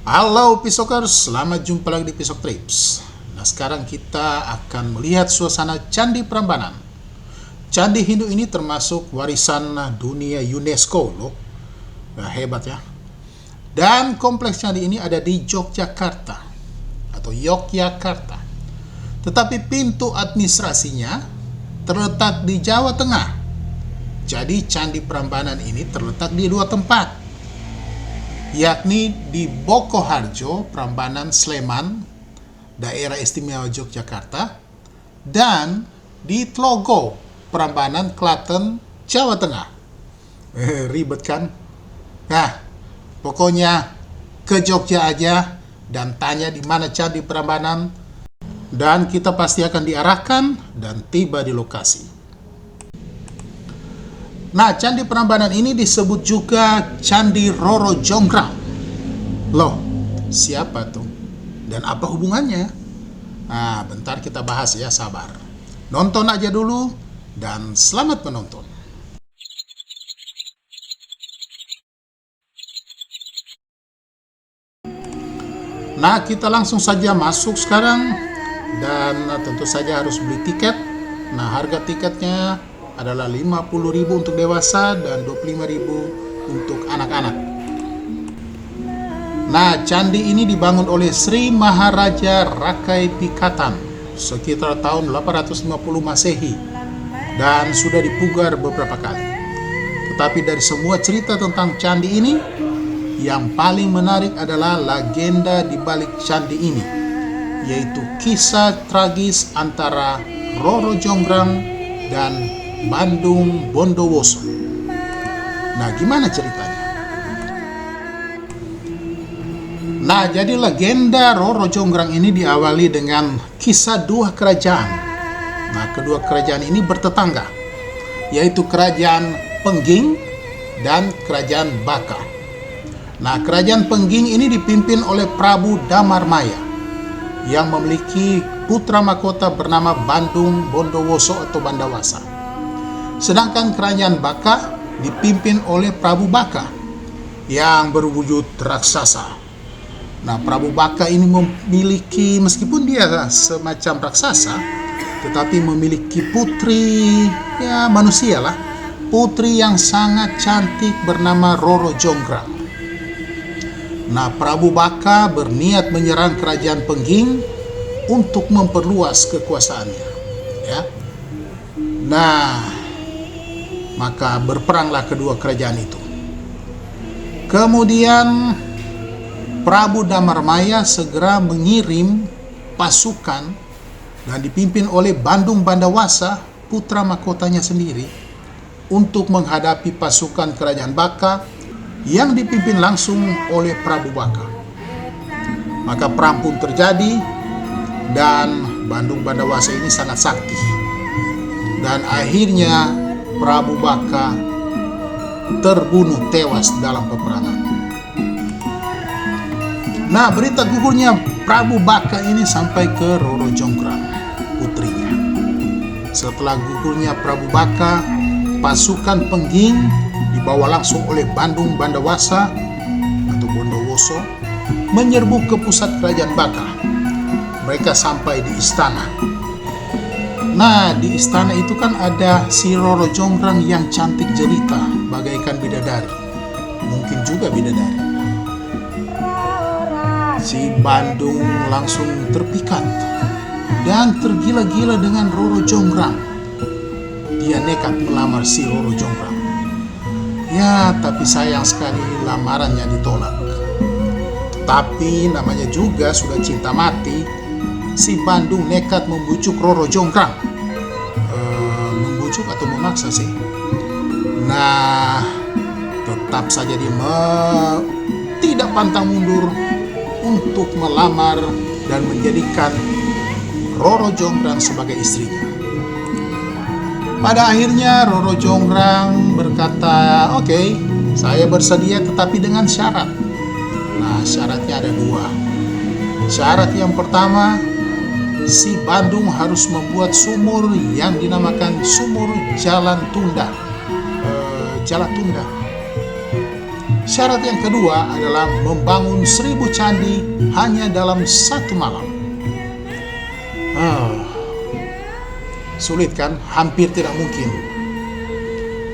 Halo Pisokers, selamat jumpa lagi di Pisok Trips. Nah, sekarang kita akan melihat suasana Candi Prambanan. Candi Hindu ini termasuk warisan dunia UNESCO loh. Nah, hebat ya. Dan kompleks candi ini ada di Yogyakarta atau Yogyakarta. Tetapi pintu administrasinya terletak di Jawa Tengah. Jadi Candi Prambanan ini terletak di dua tempat, yakni di Bokoharjo, Prambanan, Sleman, Daerah Istimewa Yogyakarta, dan di Tlogo, Prambanan, Klaten, Jawa Tengah. Ribet kan? Nah, pokoknya ke Jogja aja dan tanya di mana Candi Prambanan, dan kita pasti akan diarahkan dan tiba di lokasi. Nah, Candi Prambanan ini disebut juga Candi Roro Jonggrang. Loh, siapa tuh? Dan apa hubungannya? Nah, bentar kita bahas ya, sabar. Nonton aja dulu, dan selamat menonton. Nah, kita langsung saja masuk sekarang. Dan tentu saja harus beli tiket. Nah, harga tiketnya adalah 50.000 untuk dewasa dan 25.000 untuk anak-anak. Nah, candi ini dibangun oleh Sri Maharaja Rakai Pikatan sekitar tahun 850 Masehi dan sudah dipugar beberapa kali. Tetapi dari semua cerita tentang candi ini, yang paling menarik adalah legenda di balik candi ini, yaitu kisah tragis antara Roro Jonggrang dan Bandung Bondowoso. Nah, gimana ceritanya? Nah, jadi legenda Roro Jonggrang ini diawali dengan kisah dua kerajaan. Nah, kedua kerajaan ini bertetangga, yaitu kerajaan Pengging dan kerajaan Baka. Nah, kerajaan Pengging ini dipimpin oleh Prabu Damarmaya yang memiliki putra mahkota bernama Bandung Bondowoso atau Bandawasa. Sedangkan kerajaan Baka dipimpin oleh Prabu Baka yang berwujud raksasa. Nah, Prabu Baka ini memiliki, meskipun dia semacam raksasa, tetapi memiliki putri, ya manusia lah, putri yang sangat cantik bernama Roro Jonggrang. Nah, Prabu Baka berniat menyerang kerajaan Pengging untuk memperluas kekuasaannya. Ya. Nah, maka berperanglah kedua kerajaan itu. Kemudian Prabu Damarmaya segera mengirim pasukan dan dipimpin oleh Bandung Bandawasa, putra mahkotanya sendiri, untuk menghadapi pasukan kerajaan Baka yang dipimpin langsung oleh Prabu Baka. Maka perang pun terjadi dan Bandung Bandawasa ini sangat sakti. Dan akhirnya Prabu Baka terbunuh tewas dalam peperangan. Nah, berita gugurnya Prabu Baka ini sampai ke Roro Jonggrang, putrinya. Setelah gugurnya Prabu Baka, pasukan Pengging dibawa langsung oleh Bandung Bandawasa atau Bondowoso menyerbu ke pusat kerajaan Baka. Mereka sampai di istana. Nah, di istana itu kan ada si Roro Jonggrang yang cantik jelita bagaikan bidadari. Mungkin juga bidadari. Si Bandung langsung terpikat dan tergila-gila dengan Roro Jonggrang. Dia nekat melamar si Roro Jonggrang. Ya, tapi sayang sekali lamarannya ditolak. Tapi namanya juga sudah cinta mati, si Bandung nekat membujuk Roro Jonggrang. Membujuk atau memaksa sih. Nah, tetap saja dia tidak pantang mundur untuk melamar dan menjadikan Roro Jonggrang sebagai istrinya. Pada akhirnya Roro Jonggrang berkata, "Oke, saya bersedia tetapi dengan syarat." Nah, syaratnya ada dua. Syarat yang pertama, si Bandung harus membuat sumur yang dinamakan Sumur Jalan Tunda. Jalan Tunda. Syarat yang kedua adalah membangun 1000 candi hanya dalam satu malam. Sulit kan? Hampir tidak mungkin.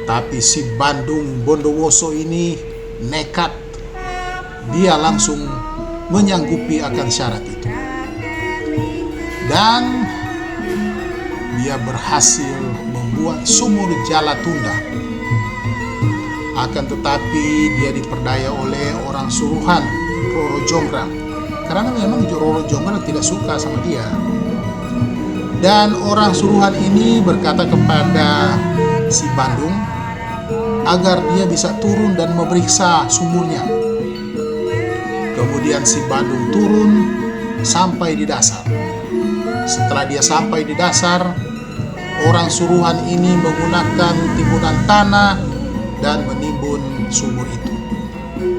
Tapi si Bandung Bondowoso ini nekat. Dia langsung menyanggupi akan syarat itu. Dan dia berhasil membuat sumur Jalatunda. Akan tetapi dia diperdaya oleh orang suruhan Roro Jonggrang, karena memang Roro Jonggrang tidak suka sama dia. Dan orang suruhan ini berkata kepada si Bandung agar dia bisa turun dan memeriksa sumurnya. Kemudian si Bandung turun sampai di dasar. Setelah dia sampai di dasar, orang suruhan ini menggunakan timbunan tanah dan menimbun sumur itu.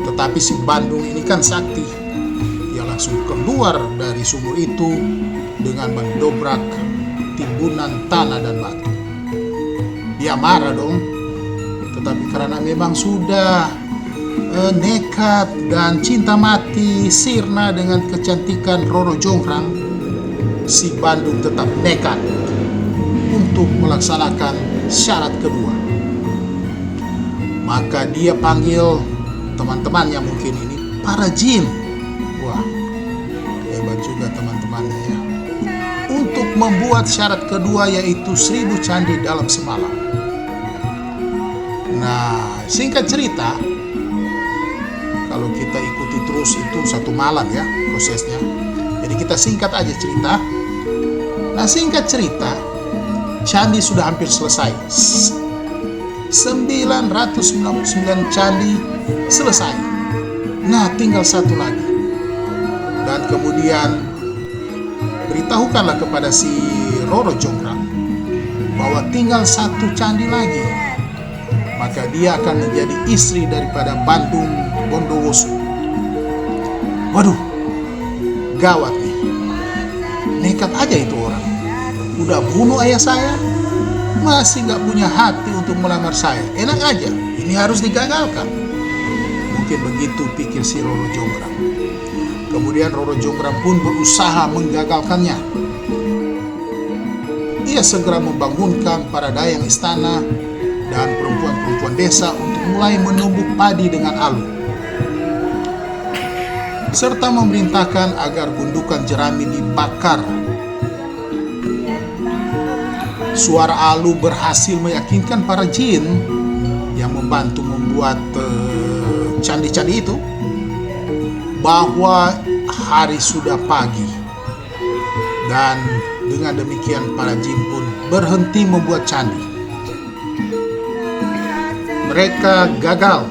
Tetapi si Bandung ini kan sakti. Dia langsung keluar dari sumur itu dengan mendobrak timbunan tanah dan batu. Dia marah dong. Tetapi karena memang sudah nekat dan cinta mati sirna dengan kecantikan Roro Jonggrang, si Bandung tetap nekat untuk melaksanakan syarat kedua. Maka dia panggil teman-temannya, mungkin ini para jin. Wah, hebat juga teman-temannya ya. Untuk membuat syarat kedua, yaitu 1000 candi dalam semalam. Nah, singkat cerita, kalau kita ikuti terus itu satu malam ya prosesnya. Jadi kita singkat aja cerita. Nah, singkat cerita, candi sudah hampir selesai. 999 candi selesai. Nah, tinggal satu lagi. Dan kemudian beritahukanlah kepada si Roro Jonggrang bahwa tinggal satu candi lagi. Maka dia akan menjadi istri daripada Bandung Bondowoso. Waduh, gawat nih. Nekat aja itu orang. Udah bunuh ayah saya, masih gak punya hati untuk melamar saya. Enak aja, ini harus digagalkan. Mungkin begitu pikir si Roro Jonggrang. Kemudian Roro Jonggrang pun berusaha menggagalkannya. Ia segera membangunkan para dayang istana dan perempuan-perempuan desa untuk mulai menumbuk padi dengan alu, serta memerintahkan agar gundukan jerami dibakar. Suara alu berhasil meyakinkan para jin yang membantu membuat candi-candi itu bahwa hari sudah pagi. Dan dengan demikian para jin pun berhenti membuat candi. Mereka gagal.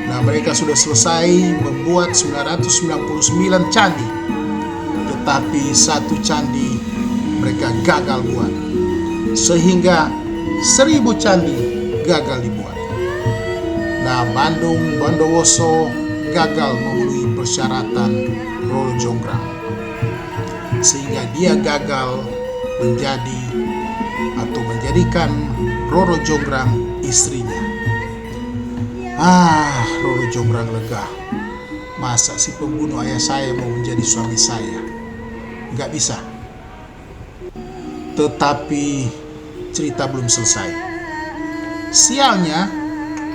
Nah, mereka sudah selesai membuat 999 candi. Tetapi satu candi mereka gagal buat. Sehingga 1000 candi gagal dibuat. Nah, Bandung Bondowoso gagal memenuhi persyaratan Roro Jonggrang. Sehingga dia gagal menjadikan Roro Jonggrang istrinya. Roro Jonggrang lega. Masa si pembunuh ayah saya mau menjadi suami saya? Gak bisa. Tetapi cerita belum selesai. Sialnya,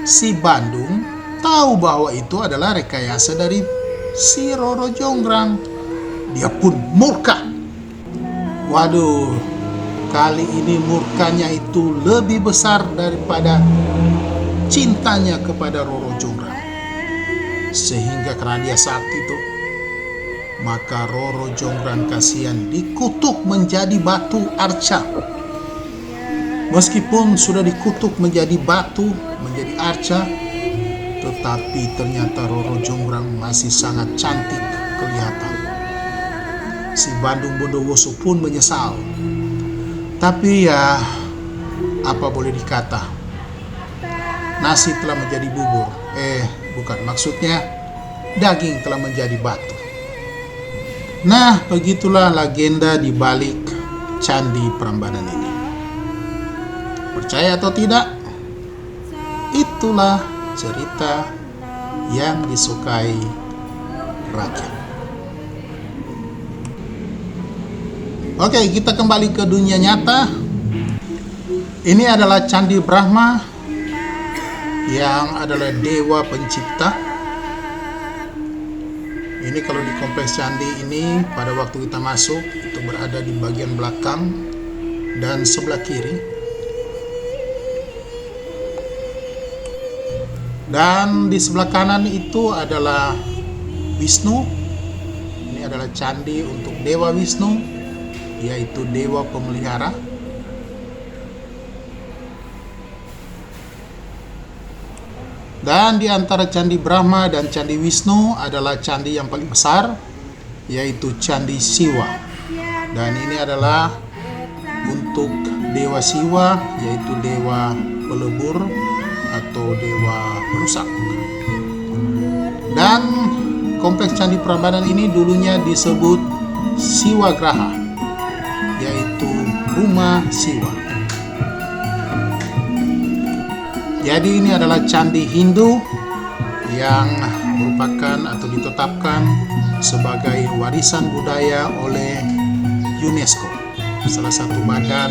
si Bandung tahu bahwa itu adalah rekayasa dari si Roro Jonggrang. Dia pun murka. Waduh, kali ini murkanya itu lebih besar daripada cintanya kepada Roro Jonggrang. Sehingga karena dia sakti itu, maka Roro Jonggrang kasihan dikutuk menjadi batu arca. Meskipun sudah dikutuk menjadi batu, menjadi arca, tetapi ternyata Roro Jonggrang masih sangat cantik kelihatan. Si Bandung Bondowoso pun menyesal. Tapi ya, apa boleh dikata, nasi telah menjadi bubur. Bukan, maksudnya daging telah menjadi batu. Nah, begitulah legenda di balik Candi Prambanan ini. Percaya atau tidak, itulah cerita yang disukai rakyat. Oke, kita kembali ke dunia nyata. Ini adalah Candi Brahma yang adalah dewa pencipta. Ini kalau di kompleks candi ini pada waktu kita masuk itu berada di bagian belakang dan sebelah kiri. Dan di sebelah kanan itu adalah Wisnu. Ini adalah candi untuk Dewa Wisnu, yaitu dewa pemelihara. Dan di antara Candi Brahma dan Candi Wisnu adalah candi yang paling besar, yaitu Candi Siwa. Dan ini adalah untuk Dewa Siwa, yaitu dewa pelebur atau dewa perusak. Dan kompleks Candi Prambanan ini dulunya disebut Siwa Graha, yaitu rumah Siwa. Jadi ini adalah candi Hindu yang merupakan atau ditetapkan sebagai warisan budaya oleh UNESCO, salah satu badan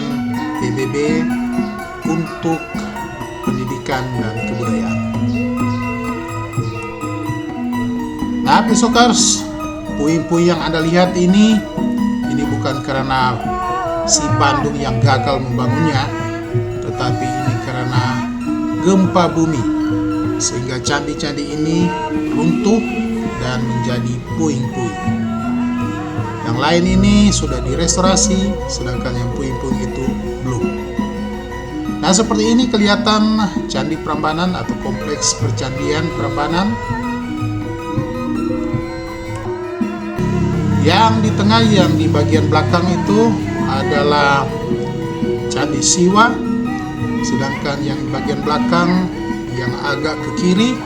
PBB untuk pendidikan dan kebudayaan. Nah, Pisokers, puing-puing yang Anda lihat ini bukan karena si Bandung yang gagal membangunnya, tetapi ini karena gempa bumi, sehingga candi-candi ini runtuh dan menjadi puing-puing. Yang lain ini sudah direstorasi, sedangkan yang puing-puing itu belum. Nah, seperti ini kelihatan Candi Prambanan atau kompleks percandian Prambanan. Yang di tengah, yang di bagian belakang itu adalah Candi Siwa, sedangkan yang di bagian belakang yang agak ke kiri,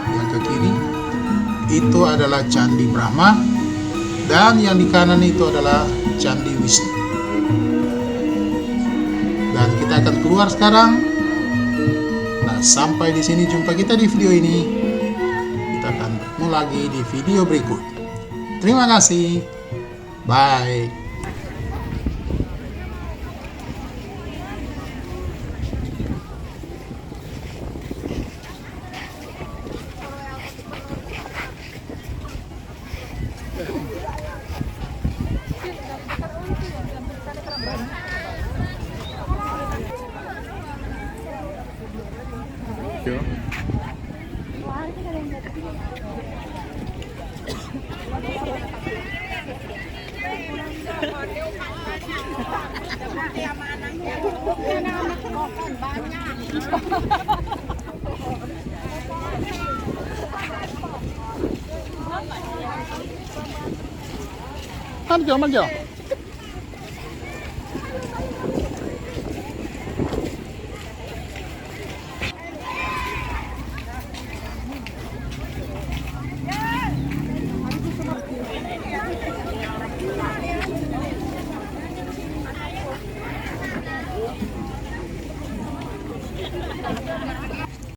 itu adalah Candi Brahma, dan yang di kanan itu adalah Candi Wisnu. Dan kita akan keluar sekarang. Nah, sampai di sini jumpa kita di video ini. Kita akan bertemu lagi di video berikut. Terima kasih. Bye. Manjo.